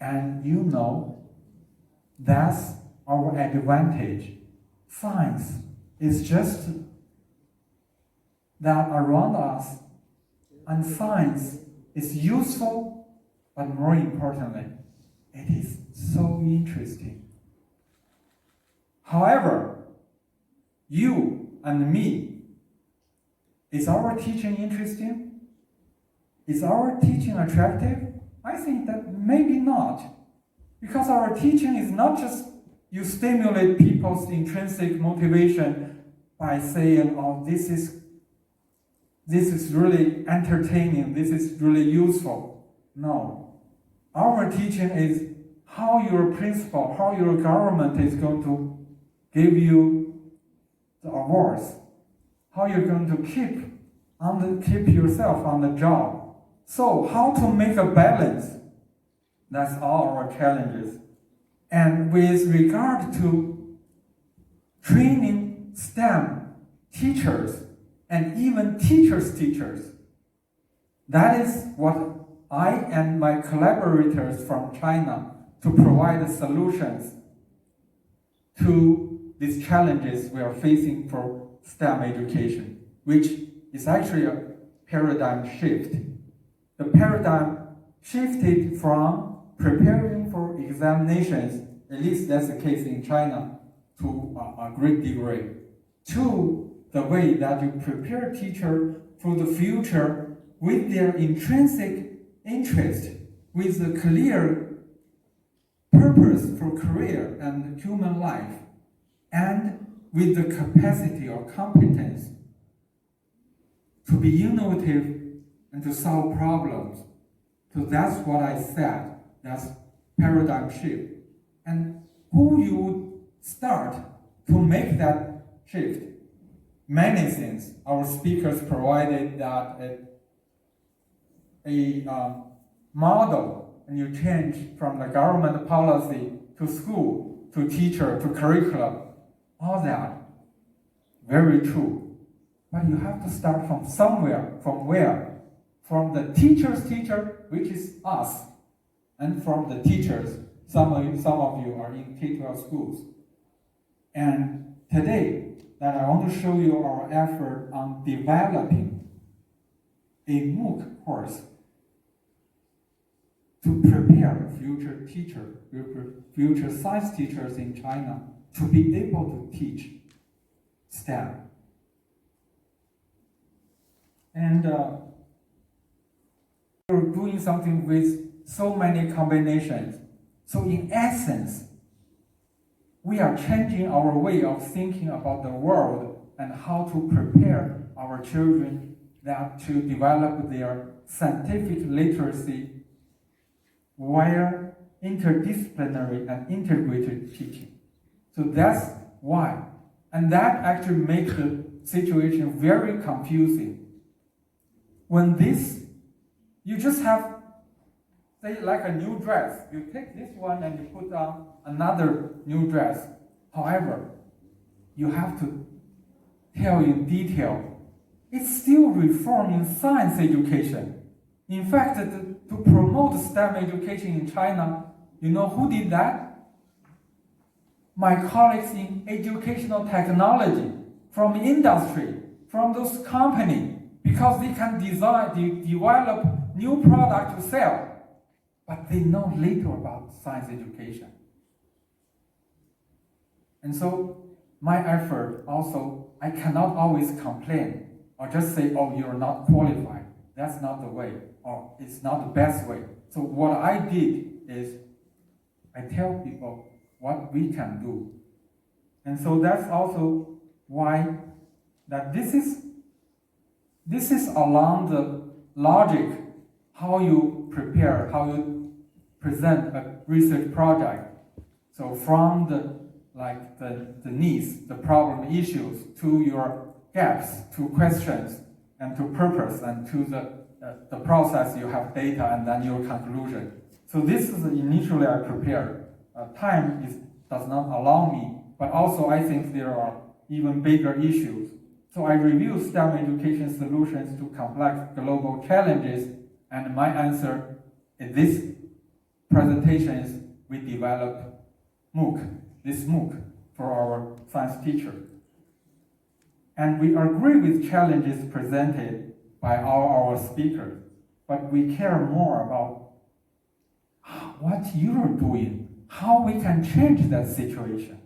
And you know, that's our advantage. Science is just that around us, and science is useful, but more importantly, it is so interesting. However, you and me, is our teaching interesting? Is our teaching attractive? I think that maybe not. Because our teaching is not just you stimulate people's intrinsic motivation by saying, oh, this is really entertaining, this is really useful. No. Our teaching is how your principal, how your government is going to give you the awards, how you're going to keep yourself on the job. So how to make a balance, that's all our challenges. And with regard to training STEM teachers, and even teachers' teachers, that is what I and my collaborators from China to provide solutions to these challenges we are facing for STEM education, which is actually a paradigm shift. The paradigm shifted from preparing for examinations, at least that's the case in China, to a great degree, to the way that you prepare teacher for the future with their intrinsic interest, with a clear purpose for career and human life, and with the capacity or competence to be innovative and to solve problems. So that's what I said, that's paradigm shift. And who you would start to make that shift? Many things. Our speakers provided that a model, and you change from the government policy to school, to teacher, to curriculum, all that, very true. But you have to start from somewhere. From where? From the teacher's teacher, which is us, and from the teachers. Some of you are in K-12 schools. And today, that I want to show you our effort on developing a MOOC course to prepare future teachers, future science teachers in China to be able to teach STEM. And we're doing something with so many combinations. So in essence, we are changing our way of thinking about the world and how to prepare our children to develop their scientific literacy via interdisciplinary and integrated teaching. So that's why. And that actually makes the situation very confusing. When you just have, say, like a new dress. You take this one and you put on another new dress. However, you have to tell in detail. It's still reforming science education. In fact, to promote STEM education in China, you know who did that? My colleagues in educational technology, from industry, from those companies, because they can develop new product to sell. But they know little about science education. And so my effort also, I cannot always complain or just say, oh, you're not qualified. That's not the way, or it's not the best way. So what I did is I tell people what we can do. And so that's also why that this is along the logic, how you prepare, how you present a research project. So from the needs, the problem issues, to your gaps, to questions, and to purpose, and to the process, you have data, and then your conclusion. So this is initially I prepared. Time does not allow me, but also I think there are even bigger issues. So I review STEM education solutions to complex global challenges, and my answer is this presentations, we developed this MOOC for our science teacher. And we agree with challenges presented by all our speakers, but we care more about what you are doing, how we can change that situation.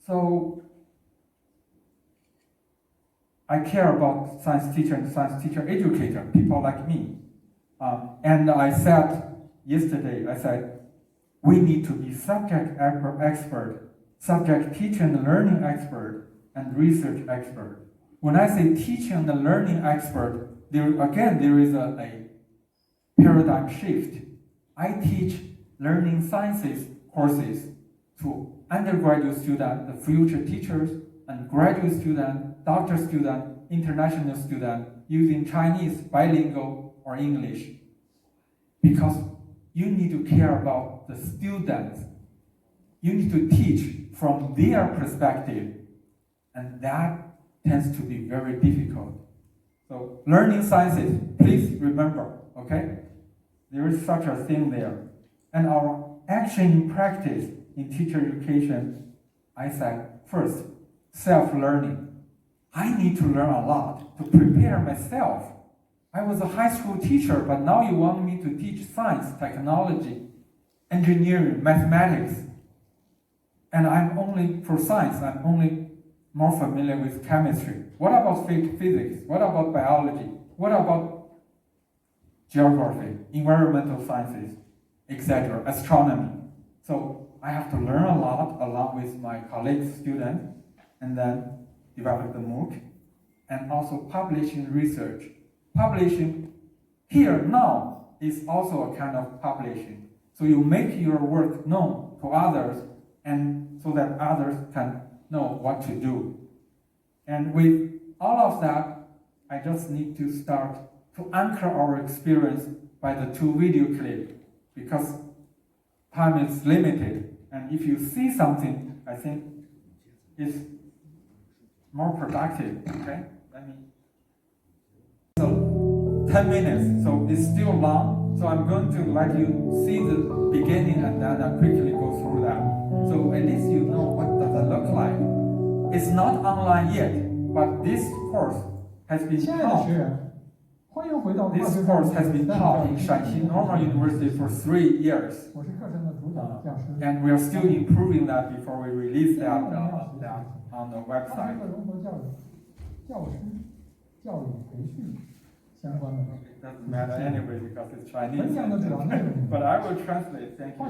So I care about science teacher and science teacher educator, people like me. And I said yesterday, we need to be subject expert, subject teaching and learning expert, and research expert. When I say teaching and learning expert, there is a paradigm shift. I teach learning sciences courses to undergraduate students, the future teachers, and graduate student, doctor student, international student using Chinese, bilingual, or English. Because you need to care about the students. You need to teach from their perspective, and that tends to be very difficult. So learning sciences, please remember, okay? There is such a thing there. And our action in practice in teacher education, I said, first, self-learning. I need to learn a lot to prepare myself. I was a high school teacher, but now you want me to teach science, technology, engineering, mathematics. And for science, I'm only more familiar with chemistry. What about physics? What about biology? What about geography, environmental sciences, etc., astronomy? So I have to learn a lot along with my colleagues, students, and then develop the MOOC, and also publishing research. Publishing here now is also a kind of publishing. So you make your work known to others, and so that others can know what to do. And with all of that, I just need to start to anchor our experience by the 2 video clips, because time is limited. And if you see something, I think it's more productive, okay? So 10 minutes, so it's still long. So I'm going to let you see the beginning and then I'll quickly go through that. So at least you know what does it look like. It's not online yet, but this course has been taught. This course has been taught in Shanxi Normal University for 3 years. And we are still improving that before we release that on the website. It doesn't matter anyway because it's Chinese. But I will translate, thank you.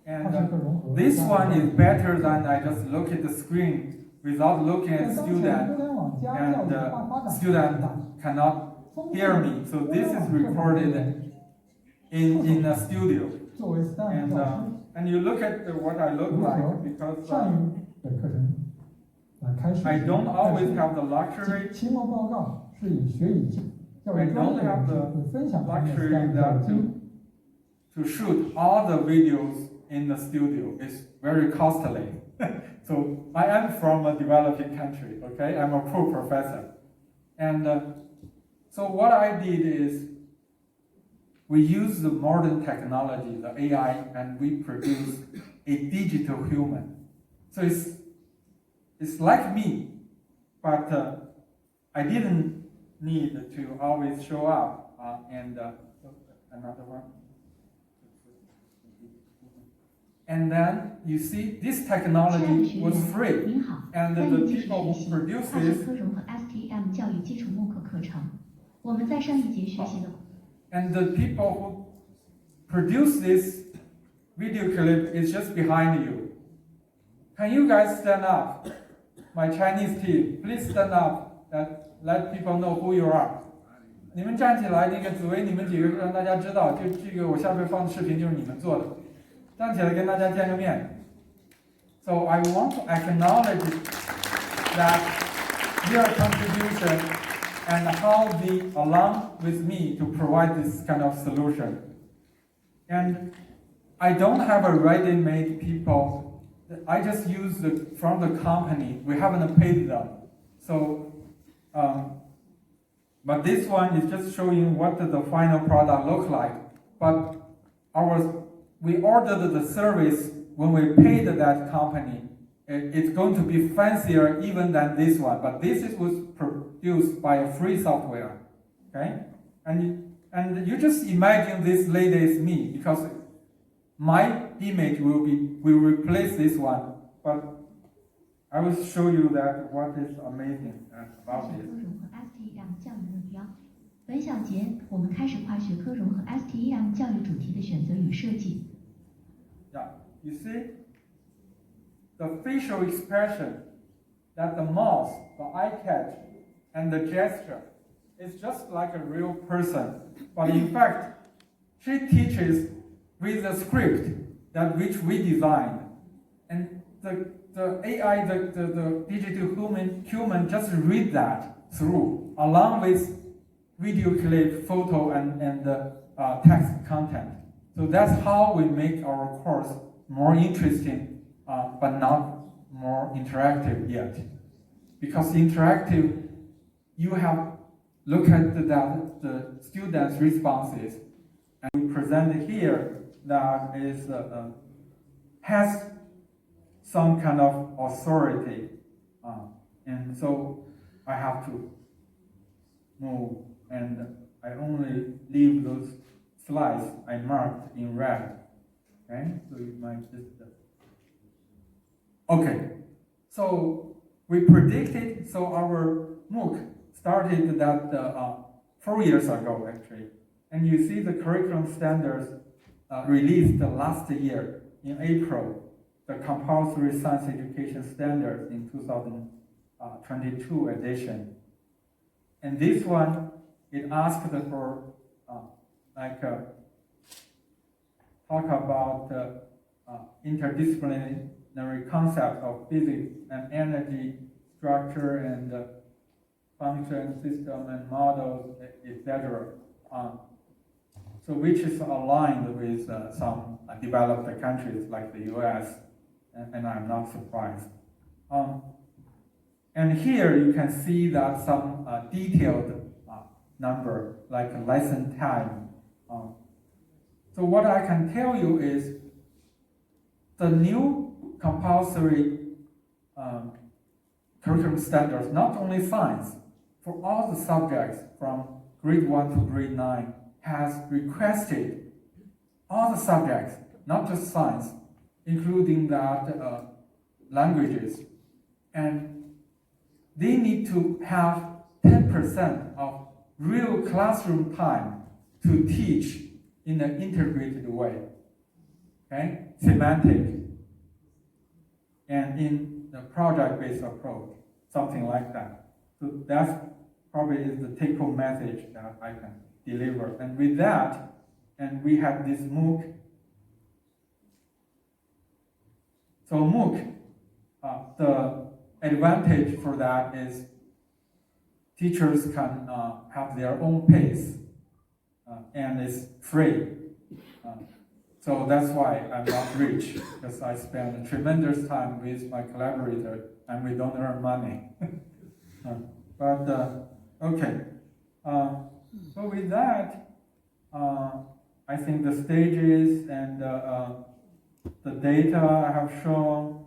And this one is better than I just look at the screen without looking at the student, and the student cannot hear me. So this is recorded in a studio. And you look at what I look like, because I don't always have the luxury. I don't have the luxury to shoot all the videos in the studio. It's very costly. So I am from a developing country, okay? I'm a poor professor. And so what I did is we use the modern technology, the AI, and we produce a digital human. So it's like me, but I didn't need to always show up. Another one. And then you see this technology was free, and the people who produce this, and the people who produce this video clip is just behind you. Can you guys stand up? My Chinese team, please stand up and let people know who you are. 你们站起来，那个紫薇，你们几个让大家知道，这个我下边放的视频就是你们做的。站起来跟大家见个面。So I want to acknowledge that your contribution and how they along with me to provide this kind of solution. And I don't have a ready-made people. I just use from the company. We haven't paid them. So But this one is just showing what the final product look like. But we ordered the service when we paid that company. It's going to be fancier even than this one. But this was produced by a free software. Okay? And you just imagine this lady is me, because my image will replace this one. But I will show you that what is amazing about this. 本小节我们开始跨学科融合 STEM 教育主题的选择与设计。Yeah, you see the facial expression that the mouse, the eye catch, and the gesture is just like a real person. But in fact, she teaches with a script which we designed, and the AI, the digital human just read that through along with video clip, photo, and text content. So that's how we make our course more interesting, but not more interactive yet. Because interactive, you have look at the students' responses, and we present here that is has some kind of authority, and so I have to move, and I only leave those slides I marked in red. Okay, so you might just okay. So we predicted. So our MOOC started that 4 years ago actually, and you see the curriculum standards released last year in April. The compulsory science education standards in 2022 edition. And this one, it asked for talk about interdisciplinary concepts of physics and energy structure and function, system and models, etc. So which is aligned with some developed countries like the US, and I'm not surprised. And here you can see that some detailed number, like lesson time. So what I can tell you is the new compulsory curriculum standards, not only science, for all the subjects from grade 1 to grade 9, has requested all the subjects, not just science, including that languages, and they need to have 10% of real classroom time to teach in an integrated way, okay? Semantic, and in the project-based approach, something like that. So that's probably is the take-home message that I can deliver. And with that, and we have this MOOC. So MOOC, the advantage for that is teachers can have their own pace, and it's free. So that's why I'm not rich, because I spend tremendous time with my collaborator and we don't earn money. Okay. So with that, I think the stages and the data I have shown,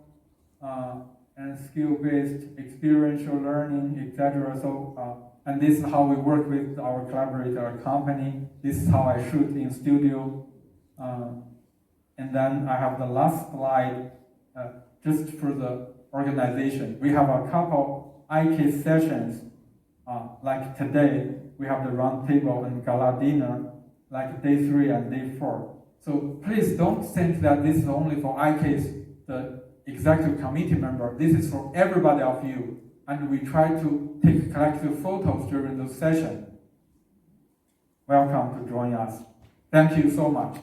and skill-based experiential learning, etc. So, and this is how we work with our collaborator company. This is how I shoot in studio. And then I have the last slide just for the organization. We have a couple ICASE sessions, like today, we have the round table and gala dinner, like day 3 and day 4. So please don't think that this is only for ICASE, the executive committee member. This is for everybody of you. And we try to take collective photos during those sessions. Welcome to join us. Thank you so much.